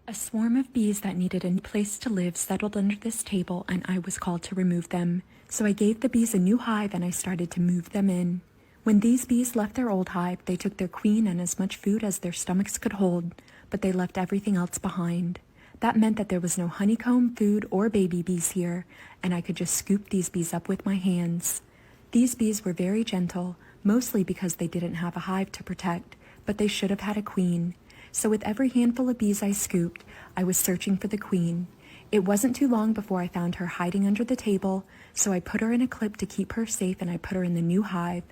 A swarm of bees that needed a new place to live settled under this table, and I was called to remove them. So I gave the bees a new hive and I started to move them in. When these bees left their old hive, they took their queen and as much food as their stomachs could hold, but they left everything else behind. That meant that there was no honeycomb, food, or baby bees here, and I could just scoop these bees up with my hands. These bees were very gentle, mostly because they didn't have a hive to protect, but they should have had a queen. So with every handful of bees I scooped, I was searching for the queen. It wasn't too long before I found her hiding under the table, so I put her in a clip to keep her safe and I put her in the new hive.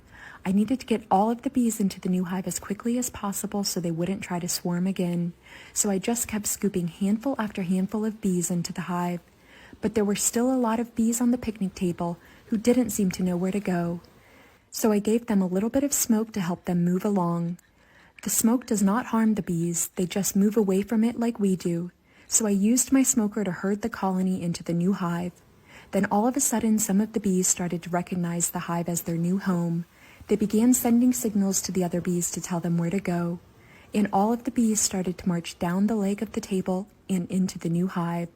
I needed to get all of the bees into the new hive as quickly as possible so they wouldn't try to swarm again. So I just kept scooping handful after handful of bees into the hive. But there were still a lot of bees on the picnic table who didn't seem to know where to go. So I gave them a little bit of smoke to help them move along. The smoke does not harm the bees, they just move away from it like we do. So I used my smoker to herd the colony into the new hive. Then all of a sudden some of the bees started to recognize the hive as their new home. They began sending signals to the other bees to tell them where to go. And all of the bees started to march down the leg of the table and into the new hive.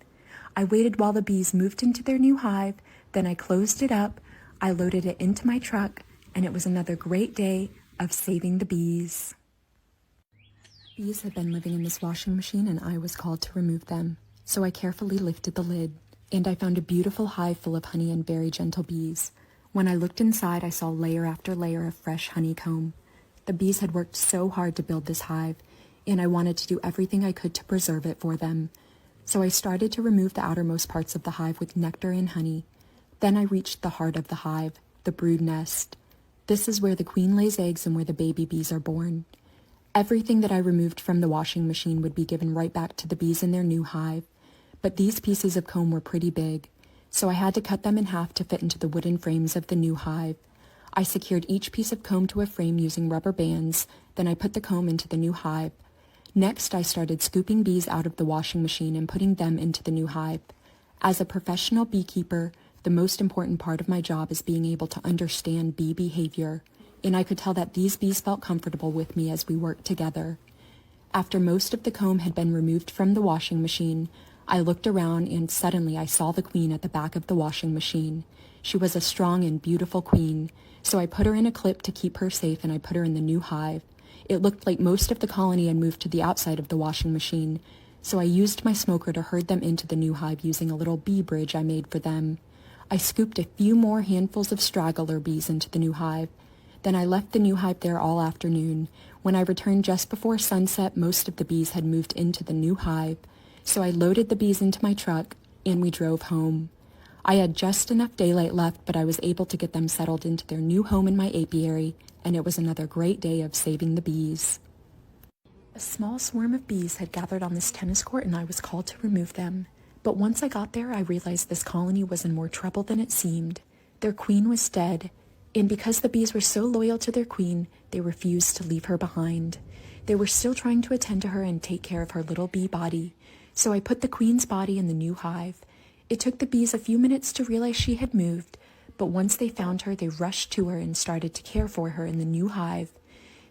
I waited while the bees moved into their new hive, then I closed it up, I loaded it into my truck, and it was another great day of saving the bees. Bees had been living in this washing machine and I was called to remove them. So I carefully lifted the lid, and I found a beautiful hive full of honey and very gentle bees. When I looked inside, I saw layer after layer of fresh honeycomb. The bees had worked so hard to build this hive, and I wanted to do everything I could to preserve it for them. So I started to remove the outermost parts of the hive with nectar and honey. Then I reached the heart of the hive, the brood nest. This is where the queen lays eggs and where the baby bees are born. Everything that I removed from the washing machine would be given right back to the bees in their new hive, but these pieces of comb were pretty big, so I had to cut them in half to fit into the wooden frames of the new hive. I secured each piece of comb to a frame using rubber bands, then I put the comb into the new hive. Next, I started scooping bees out of the washing machine and putting them into the new hive. As a professional beekeeper, the most important part of my job is being able to understand bee behavior, and I could tell that these bees felt comfortable with me as we worked together. After most of the comb had been removed from the washing machine, I looked around and suddenly I saw the queen at the back of the washing machine. She was a strong and beautiful queen, so I put her in a clip to keep her safe and I put her in the new hive. It looked like most of the colony had moved to the outside of the washing machine, so I used my smoker to herd them into the new hive using a little bee bridge I made for them. I scooped a few more handfuls of straggler bees into the new hive. Then I left the new hive there all afternoon. When I returned just before sunset, most of the bees had moved into the new hive. So I loaded the bees into my truck, and we drove home. I had just enough daylight left, but I was able to get them settled into their new home in my apiary, and it was another great day of saving the bees. A small swarm of bees had gathered on this tennis court, and I was called to remove them. But once I got there, I realized this colony was in more trouble than it seemed. Their queen was dead, and because the bees were so loyal to their queen, they refused to leave her behind. They were still trying to attend to her and take care of her little bee body. So I put the queen's body in the new hive. It took the bees a few minutes to realize she had moved, but once they found her, they rushed to her and started to care for her in the new hive.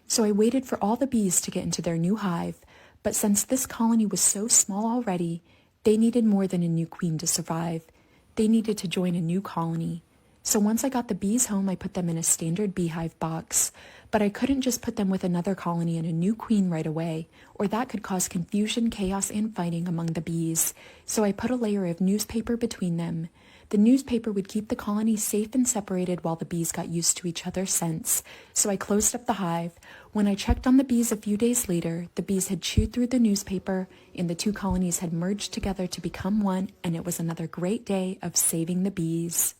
So I waited for all the bees to get into their new hive, but since this colony was so small already, they needed more than a new queen to survive. They needed to join a new colony. So once I got the bees home, I put them in a standard beehive box, but I couldn't just put them with another colony and a new queen right away, or that could cause confusion, chaos, and fighting among the bees. So I put a layer of newspaper between them. The newspaper would keep the colony safe and separated while the bees got used to each other's scents. So I closed up the hive. When I checked on the bees a few days later, the bees had chewed through the newspaper, and the two colonies had merged together to become one, and it was another great day of saving the bees.